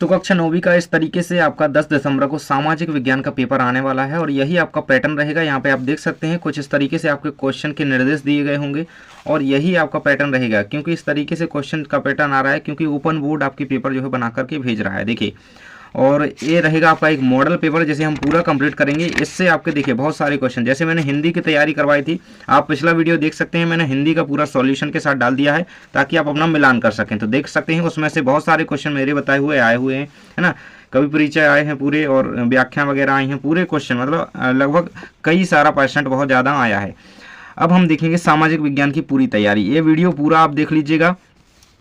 तो कक्षा 9वीं का इस तरीके से आपका 10 दिसंबर को सामाजिक विज्ञान का पेपर आने वाला है और यही आपका पैटर्न रहेगा। यहाँ पे आप देख सकते हैं कुछ इस तरीके से आपके क्वेश्चन के निर्देश दिए गए होंगे और यही आपका पैटर्न रहेगा। क्योंकि इस तरीके से क्वेश्चन का पैटर्न आ रहा है क्योंकि ओपन बोर्ड आपकी पेपर जो है बना करके भेज रहा है। देखिए, और ये रहेगा आपका एक मॉडल पेपर जैसे हम पूरा कंप्लीट करेंगे। इससे आपके देखिए बहुत सारे क्वेश्चन, जैसे मैंने हिंदी की तैयारी करवाई थी, आप पिछला वीडियो देख सकते हैं, मैंने हिंदी का पूरा सॉल्यूशन के साथ डाल दिया है ताकि आप अपना मिलान कर सकें। तो देख सकते हैं उसमें से बहुत सारे क्वेश्चन मेरे बताए हुए आए हुए हैं, है ना। कवि परिचय आए हैं पूरे और व्याख्या वगैरह आई हैं पूरे क्वेश्चन, मतलब लगभग कई सारा % बहुत ज़्यादा आया है। अब हम देखेंगे सामाजिक विज्ञान की पूरी तैयारी। ये वीडियो पूरा आप देख लीजिएगा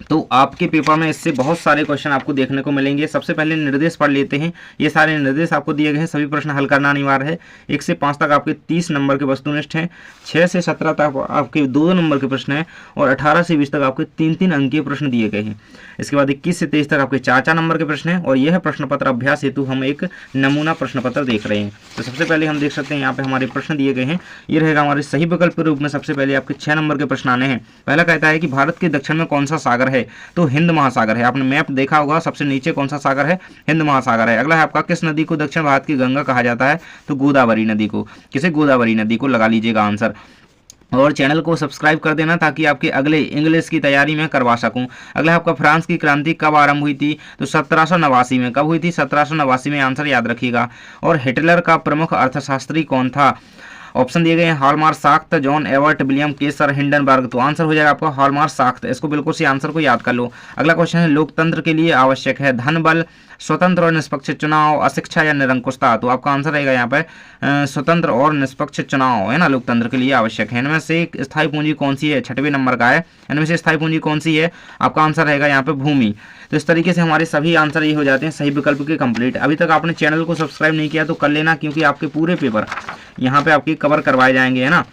तो आपके पेपर में इससे बहुत सारे क्वेश्चन आपको देखने को मिलेंगे। सबसे पहले निर्देश पढ़ लेते हैं। ये सारे निर्देश आपको दिए गए हैं, सभी प्रश्न हल करना अनिवार्य है। 1 से 5 तक आपके 30 नंबर के वस्तुनिष्ठ हैं, 6 से 17 तक आपके 2 नंबर के प्रश्न हैं और 18 से 20 तक आपके 3-3 अंकीय प्रश्न दिए गए हैं। इसके बाद 21 से 23 तक आपके 4-4 नंबर के प्रश्न हैं और यह प्रश्न पत्र अभ्यास हेतु हम एक नमूना प्रश्न पत्र देख रहे हैं। तो सबसे पहले हम देख सकते हैं यहाँ पे हमारे प्रश्न दिए गए हैं। ये रहेगा हमारे सही विकल्प के रूप में सबसे पहले आपके 6 नंबर के प्रश्न आने हैं। पहला कहता है कि भारत के दक्षिण में कौन सा सागर है, तो हिंद महासागर है। आपने मैप देखा होगा, सबसे नीचे कौन सा सागर है, हिंद महासागर है। अगला है आपका किस नदी को दक्षिण भारत की गंगा कहा जाता है, तो गोदावरी नदी को। किसे, गोदावरी नदी को लगा लीजिएगा आंसर। और चैनल को सब्सक्राइब कर देना ताकि आपके अगले इंग्लिश की तैयारी में करवा सकूं। अगला है आपका फ्रांस की क्रांति कब आरंभ हुई थी, तो 1789 में। कब हुई थी, 1789 में, आंसर याद रखिएगा। और हिटलर का प्रमुख अर्थशास्त्री कौन था, ऑप्शन दिए गए हैं हॉलमार्क साख्त, जॉन एवर्ट, विलियम केसर, हिंडनबर्ग। तो आंसर हो जाएगा आपका हॉलमार्क साख्त। इसको बिल्कुल सी आंसर को याद कर लो। अगला क्वेश्चन है लोकतंत्र के लिए आवश्यक है धन, बल, स्वतंत्र और निष्पक्ष चुनाव, अशिक्षा या निरंकुशता। तो आपका आंसर रहेगा यहाँ पे स्वतंत्र और निष्पक्ष चुनाव, है ना, लोकतंत्र के लिए आवश्यक है। इनमें से स्थायी पूंजी कौन सी है, 6वें नंबर का है। इनमें से स्थायी पूंजी कौन सी है, आपका आंसर रहेगा यहाँ पे भूमि। तो इस तरीके से हमारे सभी आंसर ये हो जाते हैं सही विकल्प के कंप्लीट। अभी तक आपने चैनल को सब्सक्राइब नहीं किया तो कर लेना, क्योंकि आपके पूरे पेपर यहाँ पे आपकी कवर करवाए जाएंगे, है ना,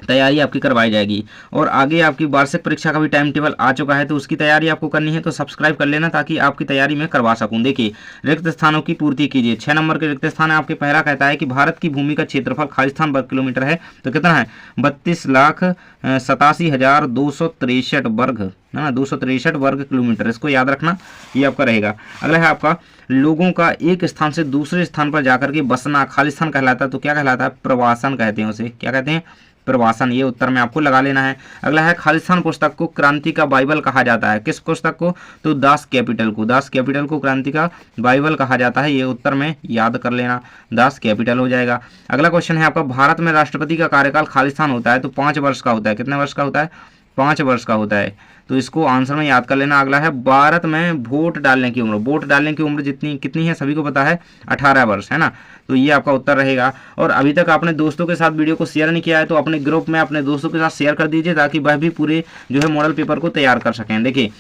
तैयारी आपकी करवाई जाएगी। और आगे आपकी वार्षिक परीक्षा का भी टाइम टेबल आ चुका है, तो उसकी तैयारी आपको करनी है, तो सब्सक्राइब कर लेना ताकि आपकी तैयारी में करवा सकूं। देखिए, रिक्त स्थानों की पूर्ति कीजिए। 6 नंबर के रिक्त स्थान है आपके। पहला कहता है कि भारत की भूमि का क्षेत्रफल खालिस्तान वर्ग किलोमीटर है, तो कितना है, 32,87,263 वर्ग, है ना, 263 वर्ग किलोमीटर। इसको याद रखना, ये आपका रहेगा। अगला है आपका लोगों का एक स्थान से दूसरे स्थान पर जाकर के बसना खालिस्तान कहलाता है, तो क्या कहलाता है, प्रवासन कहते हैं उसे। क्या कहते हैं, प्रवासन। ये उत्तर में आपको लगा लेना है। अगला है खालिस्तान पुस्तक को क्रांति का बाइबल कहा जाता है। किस पुस्तक को, तो दास कैपिटल को। दास कैपिटल को क्रांति का बाइबल कहा जाता है, ये उत्तर में याद कर लेना, दास कैपिटल हो जाएगा। अगला क्वेश्चन है आपका भारत में राष्ट्रपति का कार्यकाल खालिस्तान होता है तो 5 वर्ष का होता है। कितने वर्ष का होता है, 5 वर्ष का होता है, तो इसको आंसर में याद कर लेना। अगला है भारत में वोट डालने की उम्र, वोट डालने की उम्र जितनी कितनी है सभी को पता है, 18 वर्ष, है ना, तो ये आपका उत्तर रहेगा। और अभी तक आपने दोस्तों के साथ वीडियो को शेयर नहीं किया है तो अपने ग्रुप में अपने दोस्तों के साथ शेयर कर दीजिए ताकि वह भी पूरे जो है मॉडल पेपर को तैयार कर सकें। देखिए,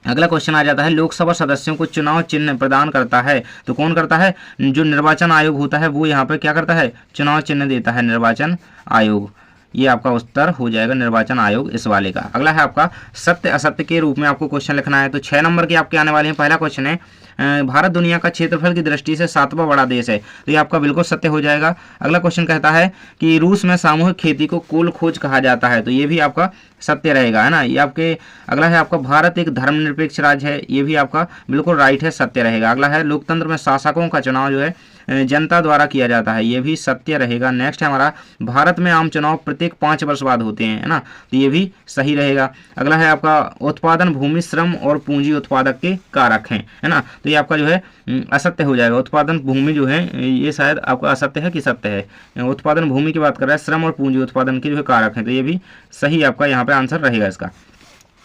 अगला क्वेश्चन आ जाता है लोकसभा सदस्यों को चुनाव चिन्ह प्रदान करता है, तो कौन करता है, जो निर्वाचन आयोग होता है वो यहाँ पर क्या करता है, चुनाव चिन्ह देता है, निर्वाचन आयोग। ये आपका उत्तर हो जाएगा, निर्वाचन आयोग इस वाले का। अगला है आपका सत्य असत्य के रूप में आपको क्वेश्चन लिखना है, तो 6 नंबर के आपके आने वाले हैं। पहला क्वेश्चन है भारत दुनिया का क्षेत्रफल की दृष्टि से 7वां बड़ा देश है, तो ये आपका बिल्कुल सत्य हो जाएगा। अगला क्वेश्चन कहता है कि रूस में सामूहिक खेती को कुल खोज कहा जाता है, तो ये भी आपका सत्य रहेगा, है ना, ये आपके। अगला है आपका भारत एक धर्मनिरपेक्ष राज्य है, ये भी आपका बिल्कुल राइट है, सत्य रहेगा। अगला है लोकतंत्र में शासकों का चुनाव जो है जनता द्वारा किया जाता है, ये भी सत्य रहेगा। नेक्स्ट है हमारा भारत में आम चुनाव प्रत्येक 5 वर्ष बाद होते हैं, है ना, तो ये भी सही रहेगा। अगला है आपका उत्पादन भूमि श्रम और पूंजी उत्पादक के कारक हैं, है ना, तो ये आपका जो है असत्य हो जाएगा। उत्पादन भूमि जो है ये शायद आपका असत्य है कि सत्य है, उत्पादन भूमि की बात कर रहा है, श्रम और पूंजी उत्पादन के जो है कारक हैं, तो ये भी सही आपका यहाँ पे आंसर रहेगा इसका।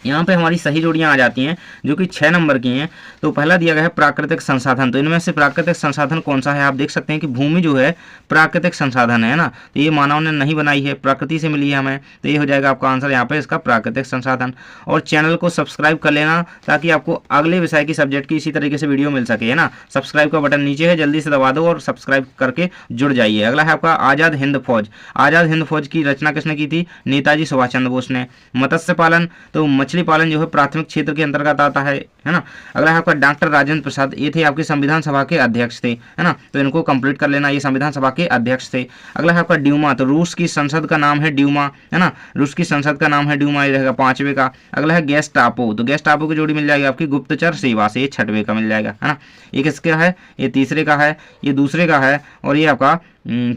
यहाँ पे हमारी सही जोड़ियाँ आ जाती हैं जो कि 6 नंबर की हैं। तो पहला दिया गया है प्राकृतिक संसाधन, तो इनमें से प्राकृतिक संसाधन कौन सा है, आप देख सकते हैं कि भूमि जो है प्राकृतिक संसाधन है ना, तो ये मानव ने नहीं बनाई है, प्रकृति से मिली है हमें, तो ये हो जाएगा आपका आंसर यहाँ पे इसका प्राकृतिक संसाधन। और चैनल को सब्सक्राइब कर लेना ताकि आपको अगले विषय की सब्जेक्ट की इसी तरीके से वीडियो मिल सके, है ना। सब्सक्राइब का बटन नीचे है, जल्दी से दबा दो और सब्सक्राइब करके जुड़ जाइए। अगला है आपका आज़ाद हिंद फौज। आज़ाद हिंद फौज की रचना किसने की थी, नेताजी सुभाष चंद्र बोस ने। मत्स्य पालन, तो मछली मछली पालन जो है प्राथमिक क्षेत्र के अंतर्गत आता है ना। अगला है आपका डॉक्टर राजेंद्र प्रसाद, ये थे आपके संविधान सभा के अध्यक्ष थे, है ना, तो इनको कंप्लीट कर लेना, ये संविधान सभा के अध्यक्ष थे। अगला है आपका ड्यूमा, तो रूस की संसद का नाम है ड्यूमा, है ना, रूस की संसद का नाम है ड्यूमा, ये रहेगा 5वें का। अगला है गेस्टापो, तो गेस्टापो की जोड़ी मिल जाएगी आपकी गुप्तचर सेवा से, ये 6वें का मिल जाएगा, है ना। ये किसका है, ये तीसरे का है, ये दूसरे का है, और ये आपका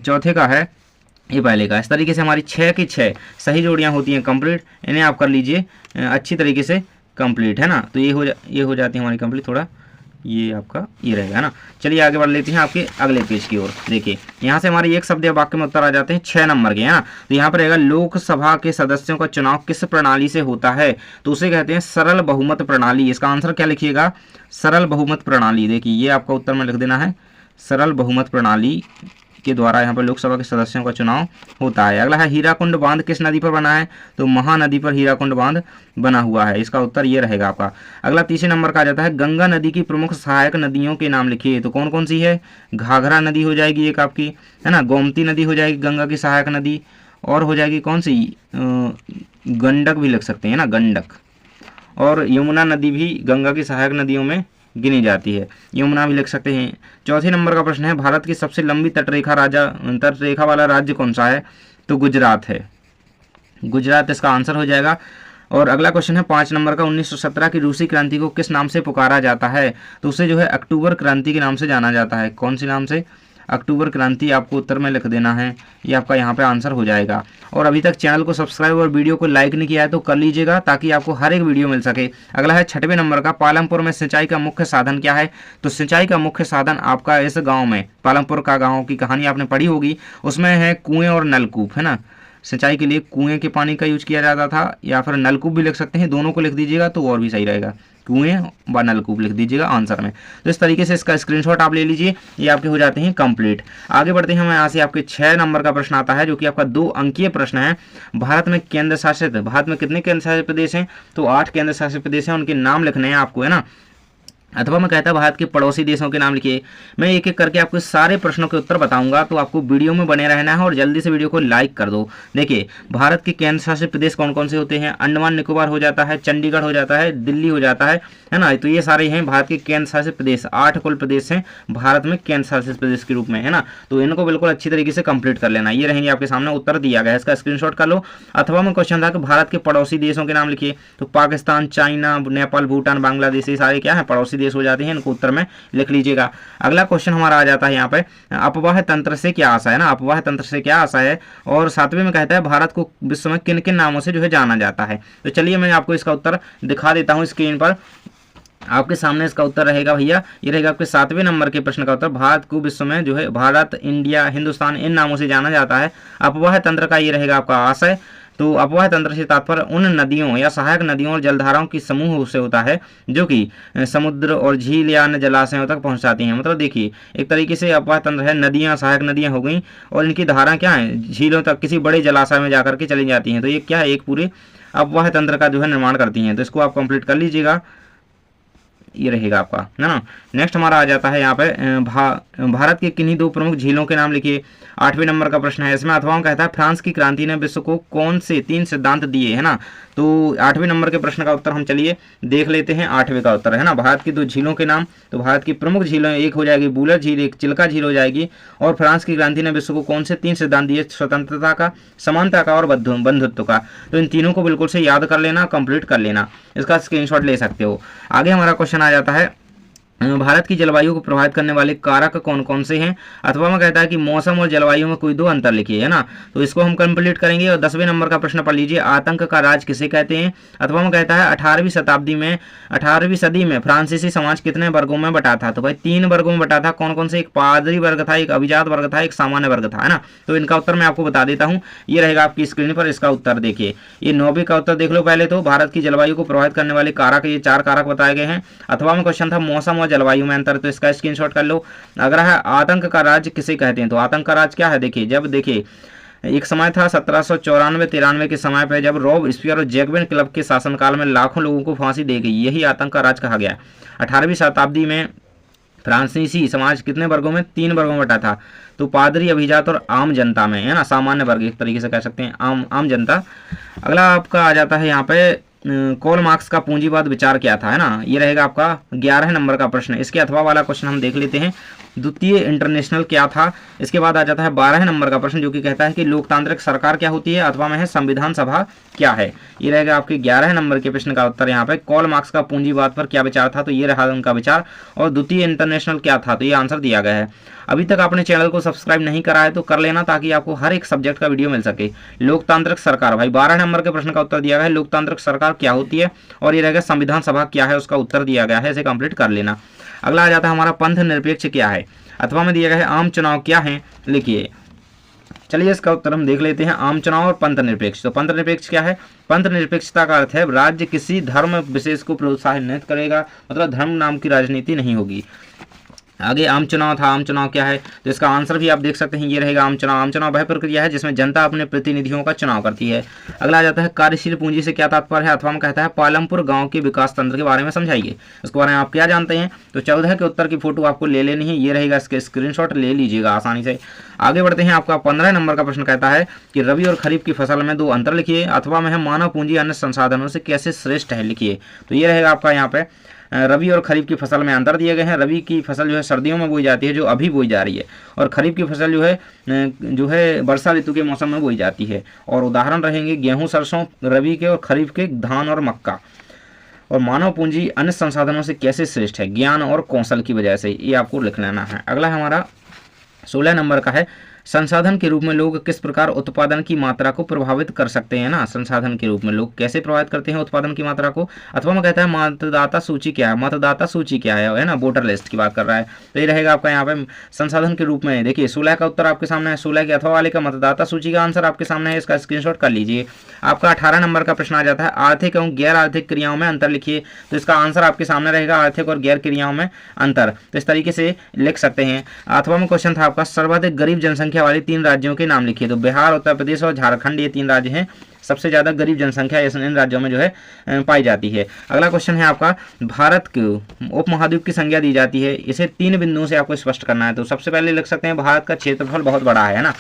चौथे का है, ये पहले का। इस तरीके से हमारी 6 की 6 सही जोड़ियां होती हैं कंप्लीट, इन्हें आप कर लीजिए अच्छी तरीके से कंप्लीट, है ना। तो ये हो जाती है हमारी कंप्लीट, थोड़ा ये आपका ये रहेगा ना। चलिए आगे बढ़ लेते हैं आपके अगले पेज की ओर। देखिए यहाँ से हमारे एक शब्द या वाक्य में उत्तर आ जाते हैं 6 नंबर के, है ना। तो यहाँ पर रहेगा लोकसभा के सदस्यों का चुनाव किस प्रणाली से होता है, तो उसे कहते हैं सरल बहुमत प्रणाली। इसका आंसर क्या लिखिएगा, सरल बहुमत प्रणाली। देखिए ये आपका उत्तर में लिख देना है, सरल बहुमत प्रणाली के द्वारा यहाँ पर लोकसभा के सदस्यों का चुनाव होता है। अगला है हीराकुंड बांध किस नदी पर बना है, तो महानदी पर हीराकुंड बांध बना हुआ है, इसका उत्तर ये रहेगा आपका। अगला तीसरे नंबर का आ जाता है गंगा नदी की प्रमुख सहायक नदियों के नाम लिखिए, तो कौन कौन सी है, घाघरा नदी हो जाएगी एक आपकी, है ना, गोमती नदी हो जाएगी गंगा की सहायक नदी, और हो जाएगी कौन सी, गंडक भी लिख सकते हैं ना, गंडक, और यमुना नदी भी गंगा की सहायक नदियों में गिनी जाती है, यमुना भी लिख सकते हैं। चौथे नंबर का प्रश्न है भारत की सबसे लंबी तटरेखा वाला राज्य कौन सा है, तो गुजरात है, गुजरात इसका आंसर हो जाएगा। और अगला क्वेश्चन है 5 नंबर का 1917 की रूसी क्रांति को किस नाम से पुकारा जाता है, तो उसे जो है अक्टूबर क्रांति के नाम से जाना जाता है। कौन सी नाम से, अक्टूबर क्रांति, आपको उत्तर में लिख देना है, ये आपका यहाँ पे आंसर हो जाएगा। और अभी तक चैनल को सब्सक्राइब और वीडियो को लाइक नहीं किया है तो कर लीजिएगा ताकि आपको हर एक वीडियो मिल सके। अगला है 6वें नंबर का पालमपुर में सिंचाई का मुख्य साधन क्या है, तो सिंचाई का मुख्य साधन आपका इस गाँव में, पालमपुर का गाँव की कहानी आपने पढ़ी होगी, उसमें है कुएँ और नलकूप, है ना। सिंचाई के लिए कुएं के पानी का यूज किया जाता था, या फिर नलकूप भी लिख सकते हैं, दोनों को लिख दीजिएगा तो और भी सही रहेगा, कुएं व नलकूप लिख दीजिएगा आंसर में। तो इस तरीके से इसका स्क्रीनशॉट आप ले लीजिए, ये आपके हो जाते हैं कंप्लीट। आगे बढ़ते हैं, हम यहाँ से आपके 6 नंबर का प्रश्न आता है जो कि आपका 2 अंकीय प्रश्न है। भारत में कितने केंद्र शासित प्रदेश हैं, तो 8 केंद्र शासित प्रदेश हैं, उनके नाम लिखने हैं आपको, है ना। अथवा मैं कहता भारत के पड़ोसी देशों के नाम लिखिए। मैं एक एक करके आपको सारे प्रश्नों के उत्तर बताऊंगा, तो आपको वीडियो में बने रहना है और जल्दी से वीडियो को लाइक कर दो। देखिए भारत के केंद्र शासित प्रदेश कौन कौन से होते हैं, अंडमान निकोबार हो जाता है, चंडीगढ़ हो जाता है, दिल्ली हो जाता है ना। तो ये सारे हैं भारत के केंद्र शासित प्रदेश, 8 कुल प्रदेश हैं भारत में केंद्र शासित प्रदेश के रूप में, है ना। तो इनको बिल्कुल अच्छी तरीके से कंप्लीट कर लेना। ये रहेंगे आपके सामने, उत्तर दिया गया है, इसका स्क्रीनशॉट कर लो। अथवा में क्वेश्चन था कि भारत के पड़ोसी देशों के नाम लिखिए, तो पाकिस्तान, चाइना, नेपाल, भूटान, बांग्लादेश, ये सारे क्या है, पड़ोसी देश हो जाते हैं, इनको उत्तर में लिख लीजिएगा। अगला क्वेश्चन हमारा आ जाता है यहाँ पे, अपवाह तंत्र से क्या आशा है ना, अपवाह तंत्र से क्या आशा है। और 7वें में कहता है भारत को विश्व में किन किन नामों से जो है जाना जाता है। तो चलिए मैं आपको इसका उत्तर दिखा देता हूँ स्क्रीन पर, आपके सामने इसका उत्तर रहेगा भैया, ये रहेगा आपके 7वें नंबर के प्रश्न का उत्तर। भारत को विश्व में जो है भारत, इंडिया, हिंदुस्तान इन नामों से जाना जाता है। अपवाह तंत्र का ये रहेगा आपका आशय। तो अपवाह तंत्र से तात्पर्य उन नदियों या सहायक नदियों और जलधाराओं की समूह से होता है जो कि समुद्र और झील या अन्य जलाशयों तक पहुंचाती हैं। मतलब देखिए एक तरीके से अपवाह तंत्र है, नदियां सहायक नदियां हो गई और इनकी धारा क्या है, झीलों तक, किसी बड़े जलाशय में जाकर के चली जाती हैं। तो ये क्या है, एक पूरे अपवाह तंत्र का जो है निर्माण करती हैं। तो इसको आप कंप्लीट कर लीजिएगा, ये रहेगा आपका, है ना। नेक्स्ट हमारा आ जाता है यहाँ पे भारत के किन्हीं 2 प्रमुख झीलों के नाम लिखिए। 8वें नंबर का प्रश्न है, इसमें अथवा कहता है फ्रांस की क्रांति ने विश्व को कौन से 3 सिद्धांत दिए, है ना। तो 8वें नंबर के प्रश्न का उत्तर हम चलिए देख लेते हैं। 8वें का उत्तर है ना, भारत की 2 झीलों के नाम। तो भारत की प्रमुख झीलें, एक हो जाएगी बूलर झील, एक चिल्का झील हो जाएगी। और फ्रांस की क्रांति ने विश्व को कौन से 3 सिद्धांत दिए, स्वतंत्रता का, समानता का और बंधुत्व का। तो इन तीनों को बिल्कुल से याद कर लेना, कंप्लीट कर लेना, इसका स्क्रीनशॉट ले सकते हो। आगे हमारा क्वेश्चन आ जाता है, भारत की जलवायु को प्रभावित करने वाले कारक कौन कौन से हैं। अथवा में कहता है कि मौसम और जलवायु में कोई 2 अंतर लिखिए, है ना। तो इसको हम कंप्लीट करेंगे। और 10वें नंबर का प्रश्न पढ़ लीजिए, आतंक का राज किसे कहते हैं। अथवा में कहता है 18वीं सदी में फ्रांसीसी समाज कितने वर्गों में बटा था। तो भाई 3 वर्गों में बटा था। कौन कौन से, एक पादरी वर्ग था, एक अभिजात वर्ग था, एक सामान्य वर्ग था, है ना। तो इनका उत्तर मैं आपको बता देता हूँ, ये रहेगा आपकी स्क्रीन पर। इसका उत्तर देखिए, ये 9वीं का उत्तर देख लो पहले। तो भारत की जलवायु को प्रभावित करने वाले कारक, ये 4 कारक बताए गए हैं। अथवा में क्वेश्चन था मौसम और जलवायु में अंतर, इसका स्क्रीनशॉट कर लो। अगर है आतंक का राज किसे कहते हैं, तो आतंक का राज क्या है, देखिए जब देखिए एक समय था 1794-93 के समय पे, जब रॉबस्पियर और जैकबिन क्लब के शासनकाल में लाखों लोगों को फांसी दी गई, यही आतंक का राज कहा गया। 18वीं शताब्दी में फ्रांसीसी समाज कितने वर्गों में, 3 वर्गों में बटा था। तो पादरी, अभिजात और आम जनता में, है ना, सामान्य वर्ग एक तरीके से कह सकते हैं, आम जनता। अगला आपका आ जाता है यहाँ पे कार्ल मार्क्स का पूंजीवाद विचार क्या था, है ना। ये रहेगा आपका 11 नंबर का प्रश्न। इसके अथवा वाला क्वेश्चन हम देख लेते हैं। द्वितीय इंटरनेशनल क्या था। इसके बाद आ जाता है 12 नंबर का प्रश्न जो कि कहता है कि लोकतांत्रिक सरकार क्या होती है, अथवा में है संविधान सभा क्या है। ये रहेगा आपके 11 नंबर के प्रश्न का उत्तर। यहाँ पे कार्ल मार्क्स का पूंजीवाद पर क्या विचार था, तो ये रहा उनका विचार। और द्वितीय इंटरनेशनल क्या था, तो ये आंसर दिया गया है। अभी तक आपने चैनल को सब्सक्राइब नहीं करा है तो कर लेना, ताकि आपको हर एक सब्जेक्ट का वीडियो मिल सके। लोकतांत्रिक सरकार, भाई 12 नंबर के प्रश्न का उत्तर दिया गया है, लोकतांत्रिक सरकार क्या होती है। और ये रहेगा संविधान सभा क्या है, उसका उत्तर दिया गया है, इसे कंप्लीट कर लेना। अगला आ जाता है हमारा पंथ निरपेक्ष क्या है, अथवा में दिया गया है आम चुनाव क्या है। लिखिए, चलिए इसका उत्तर हम देख लेते हैं। आम चुनाव और पंथ निरपेक्ष। तो पंथ निरपेक्ष क्या है। पंथ निरपेक्षता का अर्थ है राज्य किसी धर्म विशेष को प्रोत्साहित नहीं करेगा, मतलब धर्म नाम की राजनीति नहीं होगी। आगे आम चुनाव था, आम चुनाव क्या है, तो इसका आंसर भी आप देख सकते हैं, ये रहेगा आम चुनाव। आम चुनाव वह प्रक्रिया है जिसमें जनता अपने प्रतिनिधियों का चुनाव करती है। अगला आ जाता है कार्यशील पूंजी से क्या तात्पर्य है, अथवा में कहता है पालमपुर गांव के विकास तंत्र के बारे में समझाइए। उसके बारे में आप क्या जानते हैं, तो 14 के उत्तर की फोटो आपको ले लेनी है, ये रहेगा, इसके स्क्रीनशॉट ले लीजिएगा आसानी से। आगे बढ़ते हैं। आपका 15 नंबर का प्रश्न कहता है कि रबी और खरीफ की फसल में 2 अंतर लिखिए, अथवा में है मानव पूंजी अन्य संसाधनों से कैसे श्रेष्ठ है, लिखिए। तो ये रहेगा आपका यहाँ पे रबी और खरीफ की फसल में अंतर दिए गए हैं। रबी की फसल जो है सर्दियों में बोई जाती है, जो अभी बोई जा रही है, और खरीफ की फसल जो है वर्षा ऋतु के मौसम में बोई जाती है। और उदाहरण रहेंगे गेहूं, सरसों रबी के, और खरीफ के धान और मक्का। और मानव पूंजी अन्य संसाधनों से कैसे श्रेष्ठ है, ज्ञान और कौशल की वजह से, ये आपको लिख लेना है। अगला हमारा 16 नंबर का है संसाधन के रूप में लोग किस प्रकार उत्पादन की मात्रा को प्रभावित कर सकते हैं ना। संसाधन के रूप में लोग कैसे प्रभावित करते हैं उत्पादन की मात्रा को, अथवा में कहता है मतदाता सूची क्या है। मतदाता सूची क्या है ना, वोटर लिस्ट की बात कर रहा है। तो ये रहेगा आपका यहाँ पे संसाधन के रूप में। देखिए 16 का उत्तर आपके सामने है, 16 के अथवा वाले का मतदाता सूची का आंसर आपके सामने है, इसका स्क्रीनशॉट कर लीजिए। आपका 18 नंबर का प्रश्न आ जाता है आर्थिक एवं गैर आर्थिक क्रियाओं में अंतर लिखिए। तो इसका आंसर आपके सामने रहेगा आर्थिक और गैर क्रियाओं में अंतर। तो इस तरीके से लिख सकते हैं। अथवा में क्वेश्चन था आपका सर्वाधिक गरीब जनसंख्या वाली 3 राज्यों के नाम लिखिए। तो बिहार, उत्तर प्रदेश और झारखंड, ये 3 राज्य हैं सबसे ज्यादा गरीब जनसंख्या इन राज्यों में जो है पाई जाती है। अगला क्वेश्चन है आपका भारत को उपमहाद्वीप की संज्ञा दी जाती है, इसे 3 बिंदुओं से आपको स्पष्ट करना है। तो सबसे पहले लिख सकते हैं भारत का क्षेत्रफल बहुत बड़ा है ना,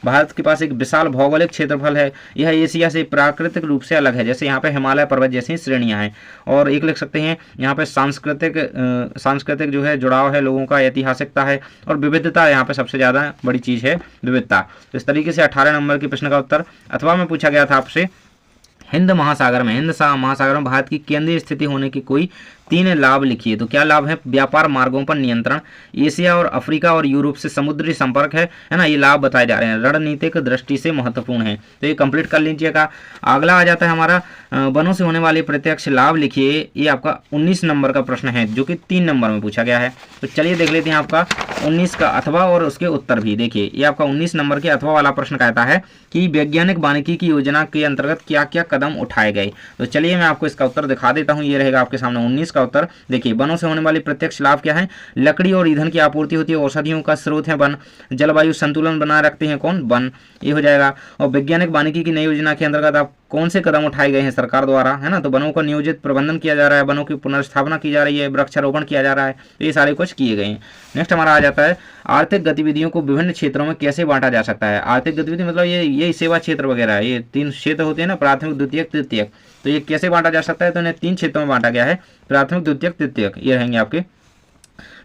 भारत के पास एक विशाल भौगोलिक क्षेत्रफल है, यह एशिया से प्राकृतिक रूप से अलग है, जैसे यहाँ पे हिमालय पर्वत जैसी श्रेणियां हैं। और एक लिख सकते हैं यहाँ पे सांस्कृतिक जो है जुड़ाव है लोगों का, ऐतिहासिकता है, और विविधता यहाँ पे सबसे ज़्यादा बड़ी चीज़ है विविधता। तो इस तरीके से 18 नंबर के प्रश्न का उत्तर। अथवा में पूछा गया था आपसे हिंद महासागर में भारत की केंद्रीय स्थिति होने की कोई 3 लाभ लिखिए। तो क्या लाभ है, व्यापार मार्गों पर नियंत्रण, एशिया और अफ्रीका और यूरोप से समुद्री संपर्क है ना, ये लाभ बताए जा रहे हैं, रणनीतिक दृष्टि से महत्वपूर्ण है। तो ये कंप्लीट कर लीजिएगा। अगला आ जाता है हमारा वनों से होने वाले प्रत्यक्ष लाभ लिखिए। ये आपका 19 नंबर का प्रश्न है जो कि 3 नंबर में पूछा गया है। तो चलिए देख लेते हैं आपका 19 का अथवा और उसके उत्तर भी। देखिए ये आपका 19 नंबर के अथवा वाला प्रश्न कहता है कि वैज्ञानिक वानिकी की योजना के अंतर्गत क्या क्या कदम उठाए गए। तो चलिए मैं आपको इसका उत्तर दिखा देता हूँ। ये रहेगा आपके सामने 19 का उत्तर। देखिए वनों से होने वाले प्रत्यक्ष लाभ क्या है, लकड़ी और ईंधन की आपूर्ति होती है, औषधियों का स्रोत है वन, जलवायु संतुलन बनाए रखते हैं कौन, वन, ये हो जाएगा। और वैज्ञानिक वानिकी की नई योजना के अंतर्गत आप कौन से कदम उठाए गए हैं सरकार द्वारा, है ना, तो वनों का नियोजित प्रबंधन किया जा रहा है, वनों की पुनर्स्थापना की जा रही है, वृक्षारोपण किया जा रहा है, तो ये सारे कुछ किए गए हैं। नेक्स्ट हमारा आ जाता है आर्थिक गतिविधियों को विभिन्न क्षेत्रों में कैसे बांटा जा सकता है। आर्थिक गतिविधि मतलब ये सेवा क्षेत्र वगैरह, ये 3 क्षेत्र होते हैं ना, प्राथमिक, द्वितीयक, तृतीयक। तो ये कैसे बांटा जा सकता है, तो इन्हें 3 क्षेत्रों में बांटा गया है, प्राथमिक, द्वितीयक, तृतीयक। ये रहेंगे आपके।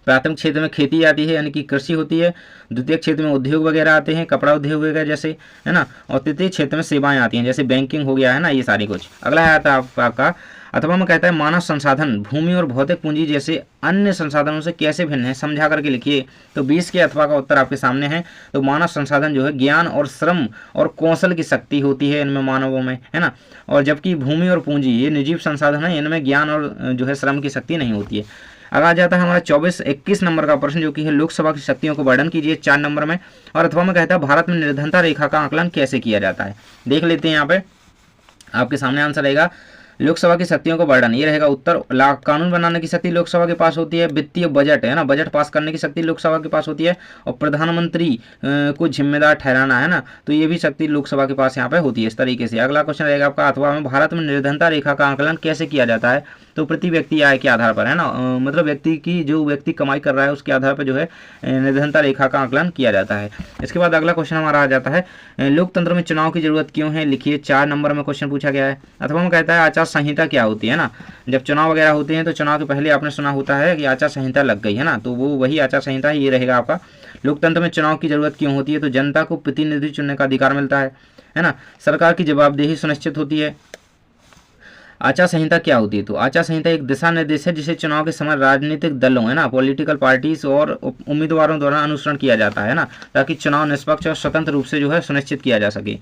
प्राथमिक क्षेत्र में खेती आती है यानी कि कृषि होती है, द्वितीय क्षेत्र में उद्योग वगैरह आते हैं, कपड़ा उद्योग वगैरह जैसे, है ना, और तृतीय क्षेत्र में सेवाएं आती हैं जैसे बैंकिंग हो गया, है ना, ये सारी कुछ। अगला है आता है आपका अथवा में कहता है मानव संसाधन भूमि और भौतिक पूंजी जैसे अन्य संसाधनों से कैसे भिन्न है, समझा करके लिखिए। तो 20 के अथवा का उत्तर आपके सामने है। तो मानव संसाधन जो है ज्ञान और श्रम और कौशल की शक्ति होती है इनमें, मानवों में, है ना, और जबकि भूमि और पूंजी ये निर्जीव संसाधन है, इनमें ज्ञान और जो है श्रम की शक्ति नहीं होती है। अगर आ जाता है हमारा 21 नंबर का प्रश्न जो कि है लोकसभा की शक्तियों को वर्णन कीजिए 4 नंबर में। और अथवा में कहता है भारत में निर्धनता रेखा का आकलन कैसे किया जाता है। देख लेते हैं, यहाँ पे आपके सामने आंसर रहेगा लोकसभा की शक्तियों को वर्णन, ये रहेगा उत्तर। कानून बनाने की शक्ति लोकसभा के पास होती है, वित्तीय बजट, है ना, बजट पास करने की शक्ति लोकसभा के पास होती है, और प्रधानमंत्री को जिम्मेदार ठहराना, है ना, तो ये भी शक्ति लोकसभा के पास यहाँ पे होती है। इस तरीके से अगला क्वेश्चन रहेगा आपका अथवा में भारत में निर्धनता रेखा का आकलन कैसे किया जाता है। तो प्रति व्यक्ति आय के आधार पर, है ना, मतलब व्यक्ति की, जो व्यक्ति कमाई कर रहा है उसके आधार पर जो है निर्धनता रेखा का आकलन किया जाता है। इसके बाद अगला क्वेश्चन हमारा आ जाता है लोकतंत्र में चुनाव की जरूरत क्यों है, लिखिए। 4 नंबर में क्वेश्चन पूछा गया है। अथवा हम कहता है आचार संहिता क्या होती है ना, जब चुनाव वगैरह होते हैं तो चुनाव के पहले आपने सुना होता है कि आचार संहिता लग गई, है ना, तो वो वही आचार संहिता ये रहेगा आपका। लोकतंत्र में चुनाव की जरूरत क्यों होती है, तो जनता को प्रतिनिधि चुनने का अधिकार मिलता है ना, सरकार की जवाबदेही सुनिश्चित होती है। आचार संहिता क्या होती है, तो आचार संहिता एक दिशा निर्देश है जिसे चुनाव के समय राजनीतिक दलों, है ना, पॉलिटिकल पार्टीज और उम्मीदवारों द्वारा अनुसरण किया जाता है ना, ताकि चुनाव निष्पक्ष और स्वतंत्र रूप से जो है सुनिश्चित किया जा सके।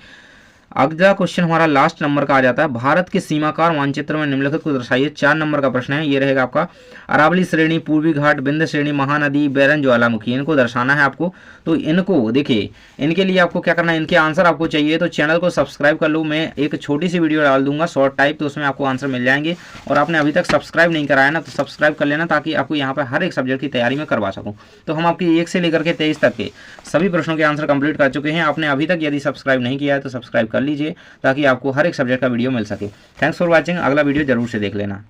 अगला क्वेश्चन हमारा लास्ट नंबर का आ जाता है, भारत के सीमाकार मानचित्र में निम्नलिखित को दर्शाइए। 4 नंबर का प्रश्न है, ये रहेगा आपका। अरावली श्रेणी, पूर्वी घाट, विंध्य श्रेणी, महानदी, बैरन ज्वालामुखी, इनको दर्शाना है आपको। तो इनको देखिए, इनके लिए आपको क्या करना है, इनके आंसर आपको चाहिए तो चैनल को सब्सक्राइब कर लो। मैं एक छोटी सी वीडियो डाल दूंगा शॉर्ट टाइप, तो उसमें आपको आंसर मिल जाएंगे। और आपने अभी तक सब्सक्राइब नहीं कराया ना, तो सब्सक्राइब कर लेना, ताकि आपको यहाँ पर हर एक सब्जेक्ट की तैयारी में करवा सकूँ। तो हम आपकी 1 से लेकर के 23 तक के सभी प्रश्नों के आंसर कंप्लीट कर चुके हैं। आपने अभी तक यदि सब्सक्राइब नहीं किया है तो सब्सक्राइब कर लीजिए, ताकि आपको हर एक सब्जेक्ट का वीडियो मिल सके। Thanks for watching. अगला वीडियो जरूर से देख लेना।